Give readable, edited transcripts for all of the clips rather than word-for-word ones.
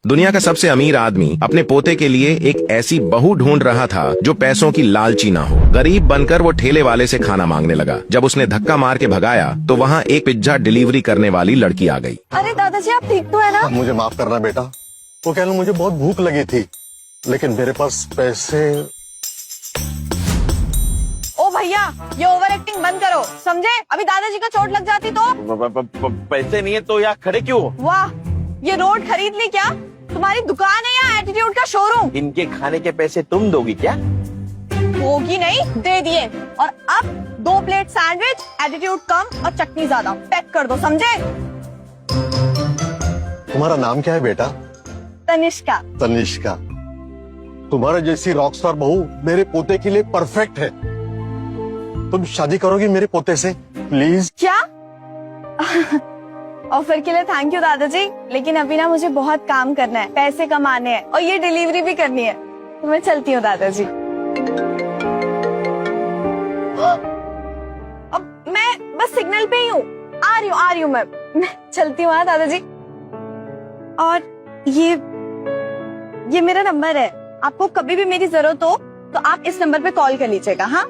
दुनिया का सबसे अमीर आदमी अपने पोते के लिए एक ऐसी बहू ढूंढ रहा था जो पैसों की लालची ना हो। गरीब बनकर वो ठेले वाले से खाना मांगने लगा। जब उसने धक्का मार के भगाया तो वहाँ एक पिज्जा डिलीवरी करने वाली लड़की आ गई। अरे दादाजी आप ठीक तो है ना? मुझे माफ करना बेटा, वो कह लो मुझे बहुत भूख लगी थी लेकिन मेरे पास पैसे। ओ भैया ये ओवर एक्टिंग बंद करो, समझे? अभी दादाजी को चोट लग जाती तो। पैसे नहीं है तो यहाँ खड़े क्यों हो? वाह, ये रोड खरीद ली क्या? तुम्हारी दुकान है या एटीट्यूड का शोरूम? इनके खाने के पैसे तुम दोगी क्या? होगी नहीं, दे दिए। और अब 2 प्लेट सैंडविच, एटीट्यूड कम और चटनी ज्यादा, पैक कर दो, समझे? तुम्हारा नाम क्या है बेटा? तनिष्का। तनिष्का, तुम्हारा जैसी रॉकस्टार बहू मेरे पोते के लिए परफेक्ट है। तुम शादी करोगी मेरे पोते से प्लीज? क्या? ऑफर के लिए थैंक यू दादाजी, लेकिन अभी ना मुझे बहुत काम करना है, पैसे कमाने हैं और ये डिलीवरी भी करनी है, तो मैं चलती हूँ दादाजी। अब मैं बस सिग्नल पे ही हूँ, आ रही हूँ मैं चलती हूँ। हाँ दादाजी, और ये मेरा नंबर है, आपको कभी भी मेरी जरूरत हो तो आप इस नंबर पे कॉल कर लीजिएगा। हाँ,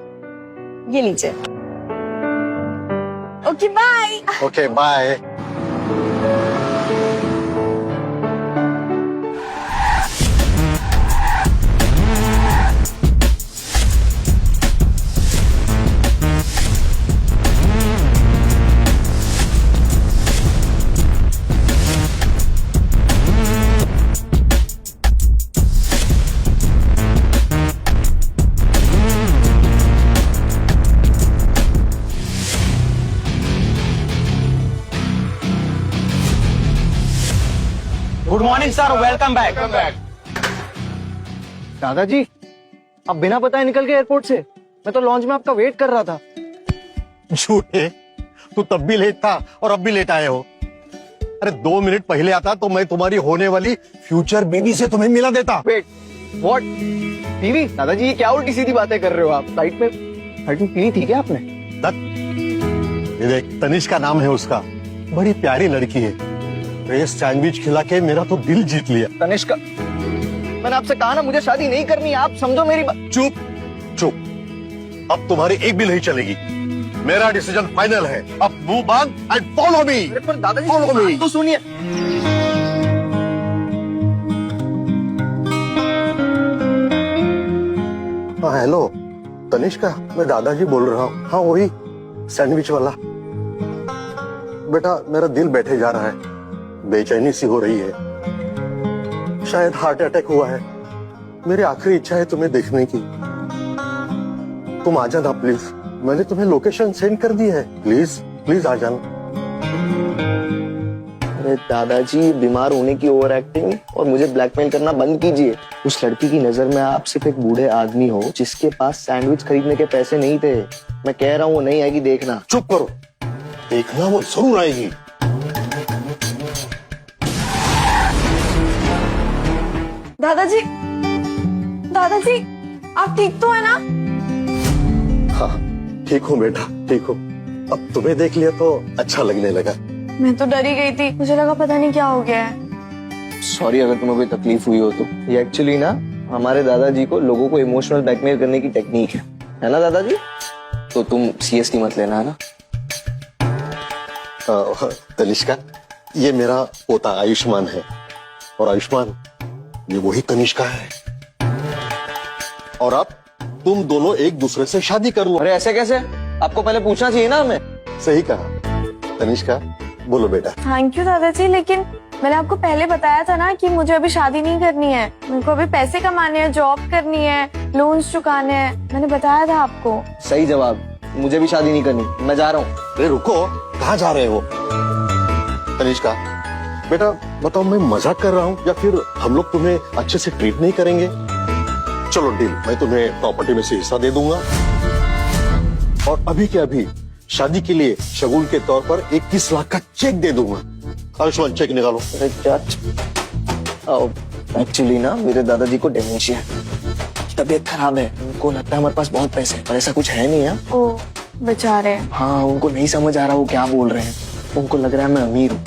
ये लीजिए। Okay bye. Okay bye. Good morning sir, welcome back. दादाजी आप बिना बताए निकल गए एयरपोर्ट से? मैं तो लॉन्च में आपका वेट कर रहा था। झूठे, तू तब भी लेट था और अब भी लेट आए हो। अरे 2 मिनट पहले आता तो मैं तुम्हारी होने वाली फ्यूचर बेबी से तुम्हें मिला देता। Wait, what? बीवी? दादाजी ये क्या उल्टी सीधी बातें कर रहे हो आप? फ्लाइट में पी थी क्या आपने? ये देख, तनिष्का नाम है उसका, बड़ी प्यारी लड़की है। ये सैंडविच खिला के मेरा तो दिल जीत लिया। तनिष्का, मैंने आपसे कहा ना मुझे शादी नहीं करनी, आप समझो मेरी बात। चुप चुप, अब तुम्हारी एक भी नहीं चलेगी। मेरा डिसीजन फाइनल है, अब मुंह बांध एंड फॉलो मी। पर दादाजी फॉलो मी। तो सुनिए। हाँ हेलो तनिष्का, मैं दादाजी बोल रहा हूँ। हाँ वही सैंडविच वाला। बेटा मेरा दिल बैठे जा रहा है, बेचैनी सी हो रही है, शायद हार्ट अटैक हुआ है। मेरी आखिरी इच्छा है तुम्हें देखने की। तुम आ जाना प्लीज, मैंने तुम्हें लोकेशन सेंड कर दी है, प्लीज प्लीज आ जाना। अरे दादाजी बीमार होने की ओवर एक्टिंग और मुझे ब्लैकमेल करना बंद कीजिए। उस लड़की की नजर में आप सिर्फ एक बूढ़े आदमी हो जिसके पास सैंडविच खरीदने के पैसे नहीं थे। मैं कह रहा हूँ वो नहीं आएगी, देखना। चुप करो, देखना वो जरूर आएगी। दादाजी, दादाजी आप ठीक तो है ना? हाँ ठीक हूँ बेटा, ठीक हूँ। अब तुम्हें देख लिया तो अच्छा लगने लगा। मैं तो डरी गई थी, मुझे लगा पता नहीं क्या हो गया है। सॉरी अगर तुम्हें कोई तकलीफ हुई हो तो। ये एक्चुअली ना हमारे दादाजी को लोगों को इमोशनल ब्लैकमेल करने की टेक्निक है ना दादाजी? तो तुम सीरियसली मत लेना, है ना? तनिष्का, ये मेरा पोता आयुष्मान है, और आयुष्मान ये वही तनिष्का है। और अब तुम दोनों एक दूसरे से शादी कर लो। अरे ऐसे कैसे? आपको पहले पूछना चाहिए ना हमें। सही कहा। तनिष्का बोलो बेटा। थैंक यू दादाजी, लेकिन मैंने आपको पहले बताया था ना कि मुझे अभी शादी नहीं करनी है, मेरे को अभी पैसे कमाने हैं, जॉब करनी है, लोन्स चुकाने हैं, मैंने बताया था आपको। सही जवाब, मुझे भी शादी नहीं करनी, मैं जा रहा हूँ। अरे रुको, कहाँ जा रहे हो? तनिष्का बेटा बताओ, मैं मजाक कर रहा हूँ या फिर हम लोग तुम्हें अच्छे से ट्रीट नहीं करेंगे? चलो डील, मैं तुम्हें प्रॉपर्टी में से हिस्सा दे दूंगा, और अभी के अभी शादी के लिए शगुन के तौर पर 21 लाख का चेक दे दूंगा। आयुष्मान चेक निकालो। अरे क्या? एक्चुअली ना मेरे दादाजी को डिमेंशिया है, तबीयत खराब है, उनको लगता है हमारे पास बहुत पैसे हैं, पर ऐसा कुछ है नहीं है। ओ बेचारे। हाँ, उनको नहीं समझ आ रहा वो क्या बोल रहे हैं, उनको लग रहा है मैं अमीर हूँ,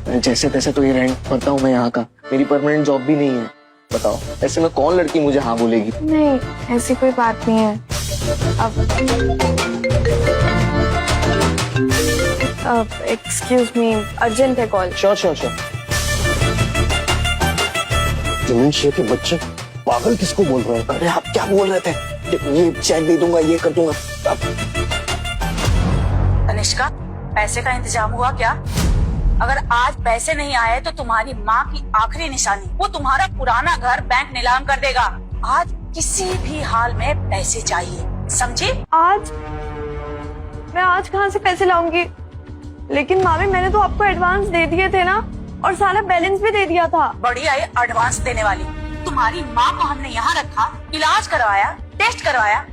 जैसे तैसे तो ये रेंट भरता हूँ मैं यहाँ का, मेरी परमानेंट जॉब भी नहीं है। बताओ ऐसे में कौन लड़की मुझे हाँ बोलेगी? नहीं, ऐसी कोई बात नहीं है। अब एक्सक्यूज मी, अर्जेंट है call. Sure sure sure. Dementia के बच्चे पागल किसको बोल रहे हैं? अरे आप क्या बोल रहे थे? ये चेक दे दूंगा, ये कर दूंगा। तनिष्का, पैसे का इंतजाम हुआ क्या? अगर आज पैसे नहीं आए तो तुम्हारी माँ की आखिरी निशानी, वो तुम्हारा पुराना घर बैंक नीलाम कर देगा। आज किसी भी हाल में पैसे चाहिए, समझी? आज मैं आज कहाँ से पैसे लाऊंगी? लेकिन मामी, मैंने तो आपको एडवांस दे दिए थे ना, और सारा बैलेंस भी दे दिया था। बड़ी आई एडवांस देने वाली। तुम्हारी माँ को हमने यहाँ रखा, इलाज करवाया, टेस्ट करवाया,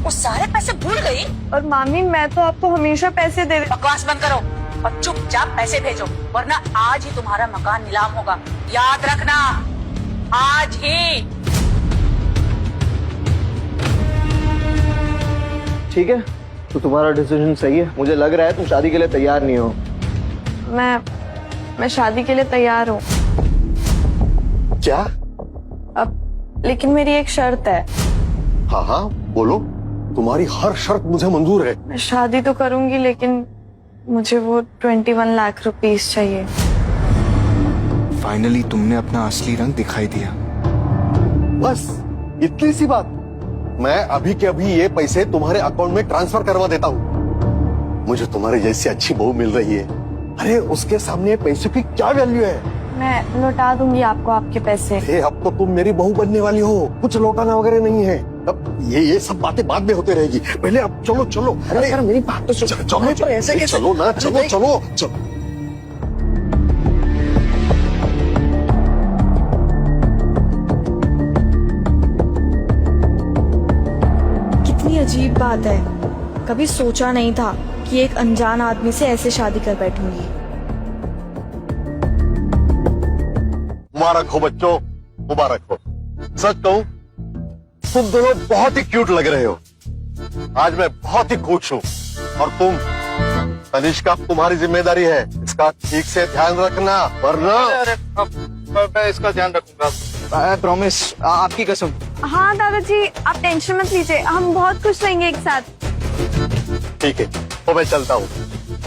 वो सारे पैसे भूल गई। और मामी, मैं तो आपको हमेशा पैसे दे बकवास बंद करो और चुपचाप पैसे भेजो, वरना आज ही तुम्हारा मकान नीलाम होगा। याद रखना, आज ही। ठीक है, तो तुम्हारा डिसीजन सही है। मुझे लग रहा है तुम शादी के लिए तैयार नहीं हो। मैं शादी के लिए तैयार हूँ। क्या? अब लेकिन मेरी एक शर्त है। हाँ हाँ बोलो, तुम्हारी हर शर्त मुझे मंजूर है। मैं शादी तो करूंगी, लेकिन मुझे वो 21 लाख रुपीस चाहिए। फाइनली तुमने अपना असली रंग दिखाई दिया। बस इतनी सी बात। मैं अभी के अभी ये पैसे तुम्हारे अकाउंट में ट्रांसफर करवा देता हूँ। मुझे तुम्हारे जैसी अच्छी बहू मिल रही है। अरे उसके सामने पैसों की क्या वैल्यू है? मैं लौटा दूंगी आपको आपके पैसे। अब तो तुम मेरी बहू बनने वाली हो, कुछ लौटाना वगैरह नहीं है। अब ये सब बातें बाद में होती रहेगी। पहले अब चलो चलो। अरे सर मेरी बात तो सुनो। चलो पर ऐसे कैसे? चलो ना, चलो चलो चलो। कितनी अजीब बात है, कभी सोचा नहीं था कि एक अनजान आदमी से ऐसे शादी कर बैठूंगी। मुबारक हो बच्चों, मुबारक हो। सच कहूं, तुम दोनों बहुत ही क्यूट लग रहे हो। आज मैं बहुत ही खुश हूँ। और तुम तनिष्का, तुम्हारी जिम्मेदारी है, इसका ठीक से ध्यान रखना, वरना मैं इसका ध्यान रखूंगा। प्रॉमिस, आपकी कसम। हाँ दादाजी, आप टेंशन मत लीजिए, हम बहुत खुश रहेंगे एक साथ। ठीक है, तो मैं चलता हूँ।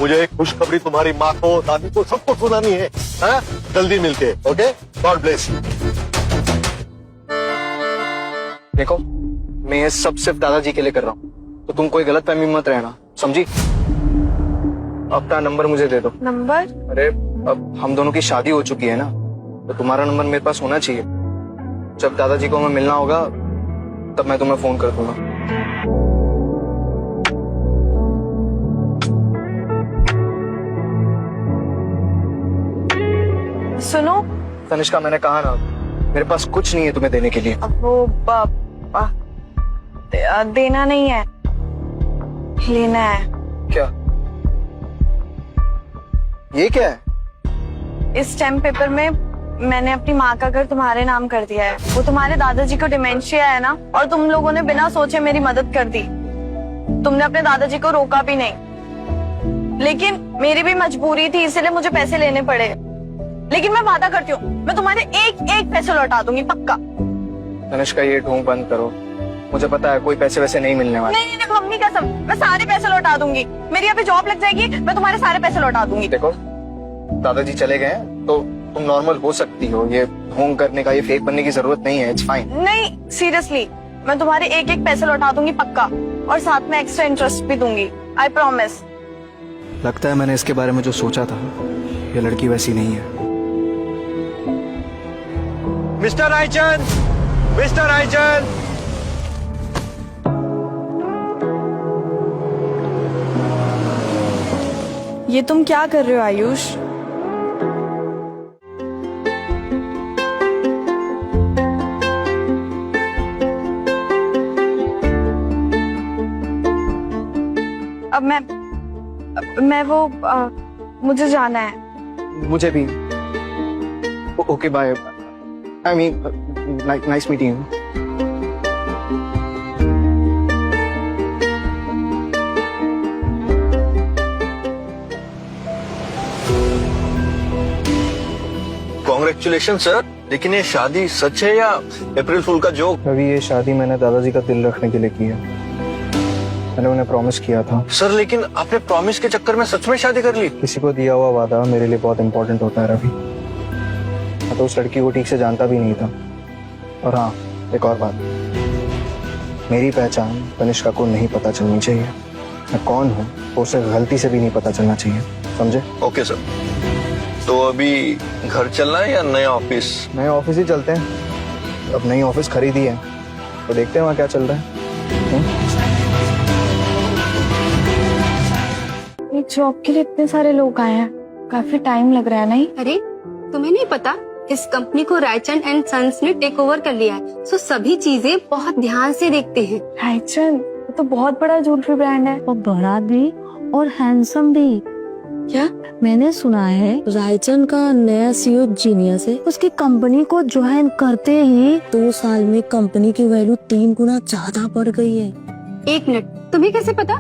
मुझे एक खुशखबरी तुम्हारी माँ को, दादी को, सबको सुनानी है। हाँ? जल्दी मिलते हैं। Okay, God bless you. देखो, मैं ये सब सिर्फ दादाजी के लिए कर रहा हूँ, तो तुम कोई गलतफहमी मत रहना, समझी? अपना नंबर मुझे दे दो। नंबर? अरे अब हम दोनों की शादी हो चुकी है ना, तो तुम्हारा नंबर मेरे पास होना चाहिए। जब दादाजी को हमें मिलना होगा तब मैं तुम्हें फोन कर दूंगा। सुनो, तनिष्का, मैंने कहा ना, मेरे पास कुछ नहीं है तुम्हें देने के लिए। अब वो देना नहीं है, लेना है। क्या? ये क्या है? इस स्टैम्प पेपर में मैंने अपनी माँ का घर तुम्हारे नाम कर दिया है। वो तुम्हारे दादाजी को डिमेंशिया है ना, और तुम लोगों ने बिना सोचे मेरी मदद कर दी। तुमने अपने दादाजी को रोका भी नहीं, लेकिन मेरी भी मजबूरी थी, इसलिए मुझे पैसे लेने पड़े। लेकिन मैं वादा करती हूँ, मैं तुम्हारे एक एक पैसे लौटा दूंगी, पक्का। तनिष्का, ये ढोंग बंद करो। मुझे पता है कोई पैसे वैसे नहीं मिलने वाले। नहीं, देखो मम्मी कसम, मैं सारे पैसे लौटा दूंगी। मेरी अभी जॉब लग जाएगी, मैं तुम्हारे सारे पैसे लौटा दूंगी। देखो, दादाजी चले गए हैं तो तुम नॉर्मल हो सकती हो। ये ढोंग करने का, ये फेक बनने की जरूरत नहीं है। It's fine. नहीं, सीरियसली, मैं तुम्हारे एक एक पैसे लौटा दूंगी, पक्का। और साथ में एक्स्ट्रा इंटरेस्ट भी दूंगी, आई प्रॉमिस। लगता है मैंने इसके बारे में जो सोचा था, ये लड़की वैसी नहीं है। Mister Raichand, mister Raichand. ये तुम क्या कर रहे हो आयुष? अब मैं वो मुझे जाना है। मुझे भी। Okay, bye. I mean, nice meeting you. Congratulation sir. लेकिन ये शादी सच है या अप्रैल फूल का जोक? रवि, ये शादी मैंने दादाजी का दिल रखने के लिए की है। मैंने उन्हें प्रॉमिस किया था। सर लेकिन आपने प्रॉमिस के चक्कर में सच में शादी कर ली? किसी को दिया हुआ वादा मेरे लिए बहुत इंपॉर्टेंट होता है रवि। मैं तो उस लड़की को ठीक से जानता भी नहीं था। और हाँ, एक और बात, मेरी पहचान तनिष्का को नहीं पता चलनी चाहिए। मैं कौन हूँ वो उसे गलती से भी नहीं पता चलना चाहिए, समझे? Okay sir. तो अभी घर चलना है या नया ऑफिस? नए ऑफिस ही चलते हैं। अब नई ऑफिस खरीदी है तो देखते हैं वहाँ क्या चल रहा है। ये जॉब के लिए इतने सारे लोग आए हैं, काफी टाइम लग रहा है नहीं? अरे तुम्हें नहीं पता, इस कंपनी को रायचंद एंड सन्स ने टेक ओवर कर लिया है। सो सभी चीजें बहुत ध्यान से देखते हैं। रायचंद वो तो बहुत बड़ा ज्वेलरी ब्रांड है। और बड़ा भी और हैंडसम भी। क्या? मैंने सुना है रायचंद का नया सीईओ जीनियस है। उसकी कंपनी को ज्वाइन करते ही 2 साल में कंपनी की वैल्यू 3 गुना ज्यादा बढ़ गई है। 1 मिनट, तुम्हें कैसे पता?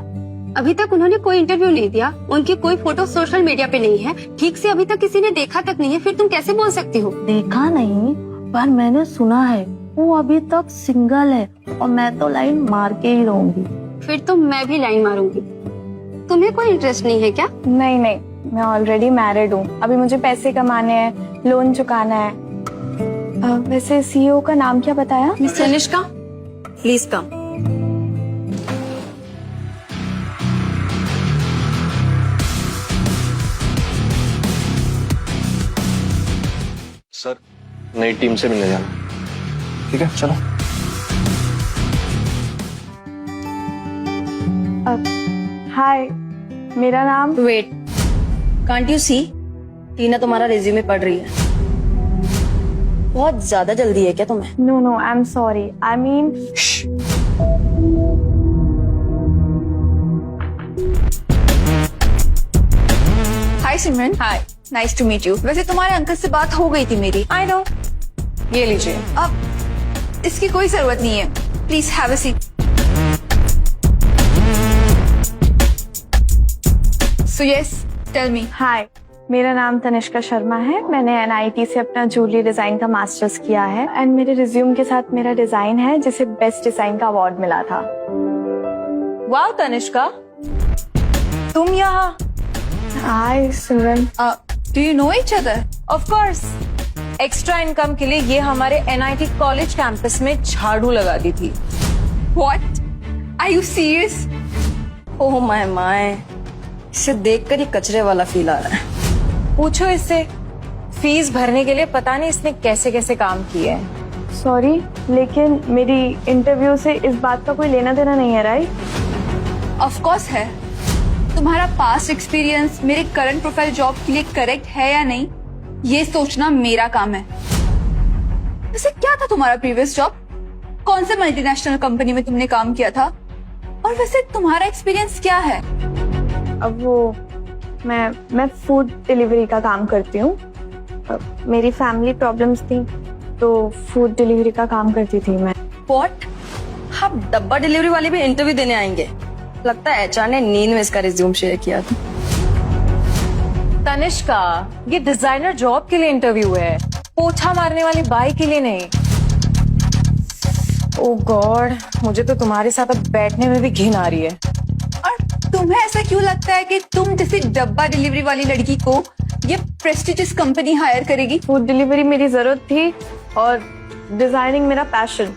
अभी तक उन्होंने कोई इंटरव्यू नहीं दिया, उनकी कोई फोटो सोशल मीडिया पे नहीं है, ठीक से अभी तक किसी ने देखा तक नहीं है, फिर तुम कैसे बोल सकती हो? देखा नहीं, पर मैंने सुना है वो अभी तक सिंगल है और मैं तो लाइन मार के ही रहूंगी। फिर तो मैं भी लाइन मारूंगी। तुम्हें कोई इंटरेस्ट नहीं है क्या? नहीं नहीं, मैं ऑलरेडी मैरिड हूँ। अभी मुझे पैसे कमाने हैं, लोन चुकाना है। वैसे सीईओ का नाम क्या बताया? Miss Tanishka, please come. Sir नई टीम से मिलने जाना। ठीक है, चलो। हाय, मेरा नाम वेट, कांट यू सी? टीना तुम्हारा रिज्यूमे पढ़ रही है। बहुत ज्यादा जल्दी है क्या तुम्हें? No no, I am sorry, I mean hi Simran. Hi, nice to meet you. वैसे तुम्हारे अंकल से बात हो गई थी मेरी। I know. ये लीजिए। अब इसकी कोई जरूरत नहीं है, please have a seat. So yes, tell me. Hi, मेरा नाम तनिष्का शर्मा है। मैंने NIT से अपना ज्वेलरी डिजाइन का मास्टर्स किया है एंड मेरे रिज्यूम के साथ मेरा डिजाइन है जिसे बेस्ट डिजाइन का अवार्ड मिला था। वाओ तनिष्का, तुम यहाँ? Hi Simran. Do you know each other? Of course. Extra income के लिए ये हमारे NIT कॉलेज कैंपस में झाड़ू लगा दी थी। What? Are you serious? Oh my my, इसे देखकर ही कचरे वाला फील आ रहा है। पूछो इससे, फीस भरने के लिए पता नहीं इसने कैसे कैसे काम किया है। सॉरी, लेकिन मेरी इंटरव्यू से इस बात का कोई लेना देना नहीं है, राइट? ऑफ कोर्स है। तुम्हारा पास्ट एक्सपीरियंस मेरे करंट प्रोफाइल जॉब के लिए करेक्ट है या नहीं, ये सोचना मेरा काम है। वैसे क्या था तुम्हारा प्रीवियस जॉब? कौन से मल्टीनेशनल कंपनी में तुमने काम किया था? और वैसे तुम्हारा एक्सपीरियंस क्या है? अब वो मैं फूड डिलीवरी का काम करती हूँ। मेरी फैमिली प्रॉब्लम्स थी तो फूड डिलीवरी का काम करती थी मैं। व्हाट? हम डब्बा डिलीवरी वाले भी इंटरव्यू देने आएंगे? लगता है HR ने नींद में इसका रिज्यूम शेयर किया था। तनिष्का, ये डिजाइनर जॉब के लिए इंटरव्यू है, पोछा मारने वाली बाई के लिए नहीं। ओह गॉड, मुझे तो तुम्हारे साथ अब बैठने में भी घिन आ रही है। और तुम्हें ऐसा क्यों लगता है कि तुम जैसी डब्बा डिलीवरी वाली लड़की को ये प्रेस्टिजियस कंपनी हायर करेगी? फूड डिलीवरी मेरी जरूरत थी और डिजाइनिंग मेरा पैशन।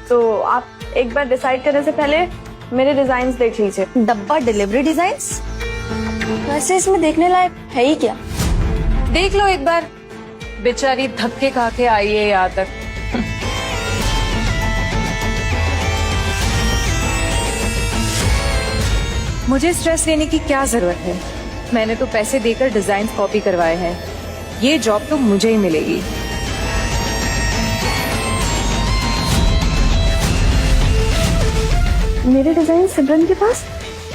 तो आप एक बार डिसाइड करने से पहले मेरे डिजाइन्स देख लीजिए। डब्बा डिलीवरी डिजाइन्स? वैसे इसमें देखने लायक है ही क्या? देख लो एक बार, बेचारी धक्के खा के आई है यहाँ तक। मुझे स्ट्रेस लेने की क्या जरूरत है? मैंने तो पैसे देकर डिजाइन कॉपी करवाए हैं। ये जॉब तो मुझे ही मिलेगी। मेरे डिजाइन सिमरन के पास?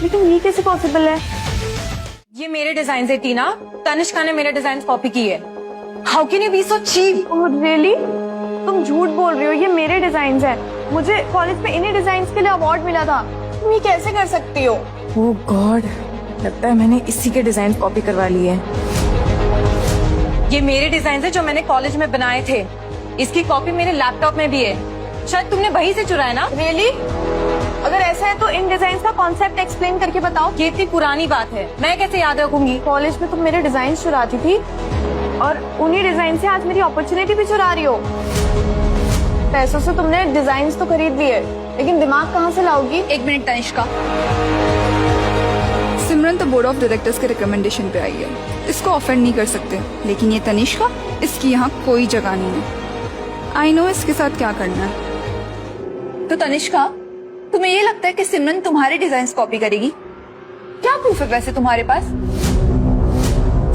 लेकिन ये कैसे पॉसिबल है? ये मेरे डिजाइन है टीना, तनिष्का ने मेरे डिजाइन कॉपी की है। How can you be so cheap? Oh really? तुम झूठ बोल रही हो, ये मेरे डिजाइन हैं। मुझे कॉलेज में इन्हीं डिजाइन के लिए अवार्ड मिला था। तुम ये कैसे कर सकती हो? ओह गॉड, लगता है मैंने इसी के डिजाइन कॉपी करवा लिए हैं। ये मेरे डिजाइन है जो मैंने कॉलेज में बनाए थे। इसकी कॉपी मेरे लैपटॉप में भी है। शायद तुमने वहीं से चुराया ना? रियली? अगर ऐसा है तो इन डिजाइन का कॉन्सेप्ट एक्सप्लेन करके बताओ। ये इतनी पुरानी बात है, मैं कैसे याद रखूंगी? कॉलेज में तुम मेरे डिजाइन चुराती थी और उन्हीं डिजाइन से आज मेरी अपॉर्चुनिटी भी चुरा रही हो। पैसों से तुमने डिजाइन तो खरीद लिए, लेकिन दिमाग कहाँ से लाओगी? 1 मिनट तनिष्का। सिमरन तो बोर्ड ऑफ डायरेक्टर्स के रिकमेंडेशन पे आई है, इसको ऑफेंड नहीं कर सकते, लेकिन ये तनिष्का, इसकी यहाँ कोई जगह नहीं है। आई नो इसके साथ क्या करना है। तो तनिष्का, तुम्हें ये लगता है कि सिमरन तुम्हारे डिजाइन कॉपी करेगी? क्या प्रूफ है वैसे तुम्हारे पास?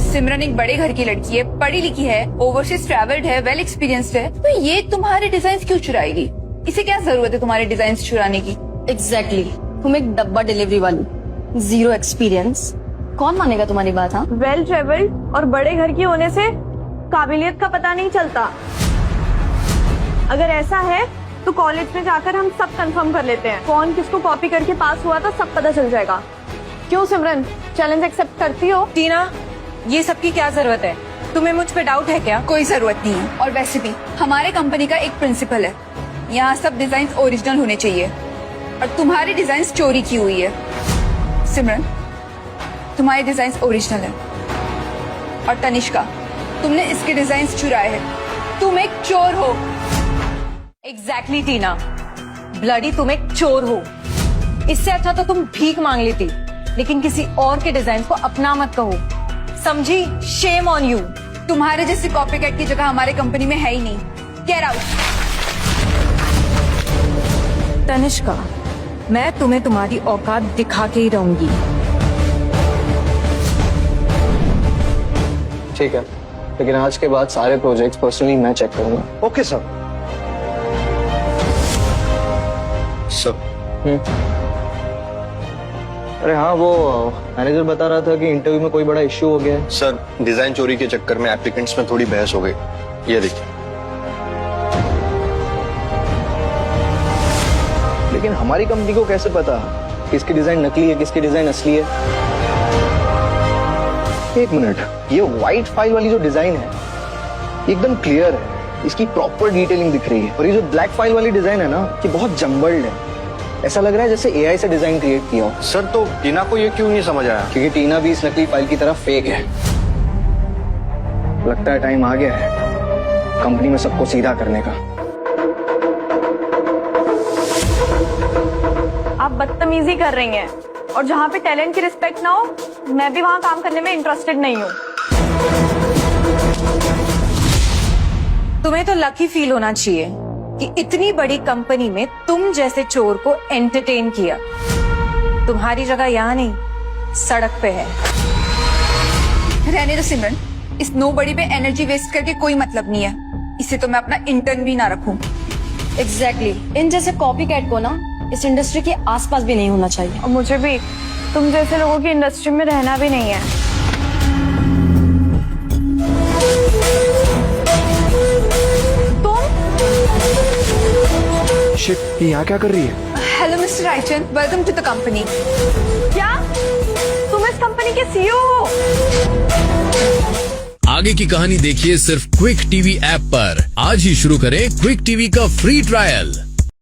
सिमरन एक बड़े घर की लड़की है, पढ़ी लिखी है, ओवरसीज ट्रैवल्ड है, वेल एक्सपीरियंस्ड है, तो ये तुम्हारे डिजाइन क्यों चुराएगी? इसे क्या जरूरत है तुम्हारे डिजाइन चुराने की? एग्जैक्टली तुम एक डब्बा डिलीवरी वाली, 0 एक्सपीरियंस, कौन मानेगा तुम्हारी बात? हाँ, वेल ट्रेवल्ड और बड़े घर की होने से काबिलियत का पता नहीं चलता। अगर ऐसा है तो कॉलेज में जाकर हम सब कंफर्म कर लेते हैं, कौन किसको कॉपी करके पास हुआ था, सब पता चल जाएगा। क्यों सिमरन, चैलेंज एक्सेप्ट करती हो? टीना, ये सब की क्या जरूरत है? तुम्हें मुझ पे डाउट है क्या? कोई जरूरत नहीं है। और वैसे भी हमारे कंपनी का एक प्रिंसिपल है, यहाँ सब डिजाइन ओरिजिनल होने चाहिए, और तुम्हारी डिजाइन चोरी की हुई है। सिमरन, तुम्हारे डिजाइन ओरिजिनल है, और तनिष्का, तुमने इसके डिजाइन चुराए हैं। तुम एक चोर हो। एग्जैक्टली टीना, ब्लडी तुम एक चोर हो। इससे अच्छा तो तुम भीख मांग लेती, लेकिन किसी और के डिजाइन को अपना मत कहो, समझी? Shame on you. तुम्हारे जैसे कॉपीकैट की जगह हमारे कंपनी में है ही नहीं। Get out. तनिष्का, मैं तुम्हें तुम्हारी औकात दिखा के ही रहूंगी। ठीक है, लेकिन आज के बाद सारे प्रोजेक्ट्स पर्सनली मैं चेक करूंगा। Okay sir. अरे हाँ, वो मैनेजर बता रहा था कि इंटरव्यू में कोई बड़ा इश्यू हो गया है। सर, डिजाइन चोरी के चक्कर में एप्लीकेंट्स में थोड़ी बहस हो गई। ये देखिए। लेकिन हमारी कंपनी को कैसे पता किसकी डिजाइन नकली है, किसकी डिजाइन असली है? एक मिनट, ये व्हाइट फाइल वाली जो डिजाइन है एकदम क्लियर है, इसकी प्रॉपर डिटेलिंग दिख रही है, और ये जो ब्लैक फाइल वाली डिजाइन है ना, ये बहुत जम्बल्ड है। ऐसा लग रहा है जैसे एआई से डिजाइन क्रिएट किया हो। सर, तो टीना को ये क्यों नहीं समझ आया? क्योंकि टीना भी इस नकली फाइल की तरह फेक है। लगता है टाइम आ गया है कंपनी में सबको सीधा करने का। आप बदतमीजी कर रही हैं, और जहाँ पे टैलेंट की रिस्पेक्ट ना हो, मैं भी वहाँ काम करने में इंटरेस्टेड नहीं हूँ। तुम्हें तो लकी फील होना चाहिए कि इतनी बड़ी कंपनी में तुम जैसे चोर को एंटरटेन किया। तुम्हारी जगह यहाँ नहीं, सड़क पे है। रहने दो सिमरन, इस नोबडी पे एनर्जी वेस्ट करके कोई मतलब नहीं है। इसे तो मैं अपना इंटर्न भी ना रखूं। एग्जैक्टली, इन जैसे कॉपी कैट को ना इस इंडस्ट्री के आसपास भी नहीं होना चाहिए। और मुझे भी तुम जैसे लोगों की इंडस्ट्री में रहना भी नहीं है। शिट, ये यहाँ क्या कर रही है? Hello mister Raichand, welcome to the company. क्या तुम इस कंपनी के सीईओ हो? आगे की कहानी देखिए सिर्फ क्विक टीवी ऐप पर। आज ही शुरू करें क्विक टीवी का फ्री ट्रायल।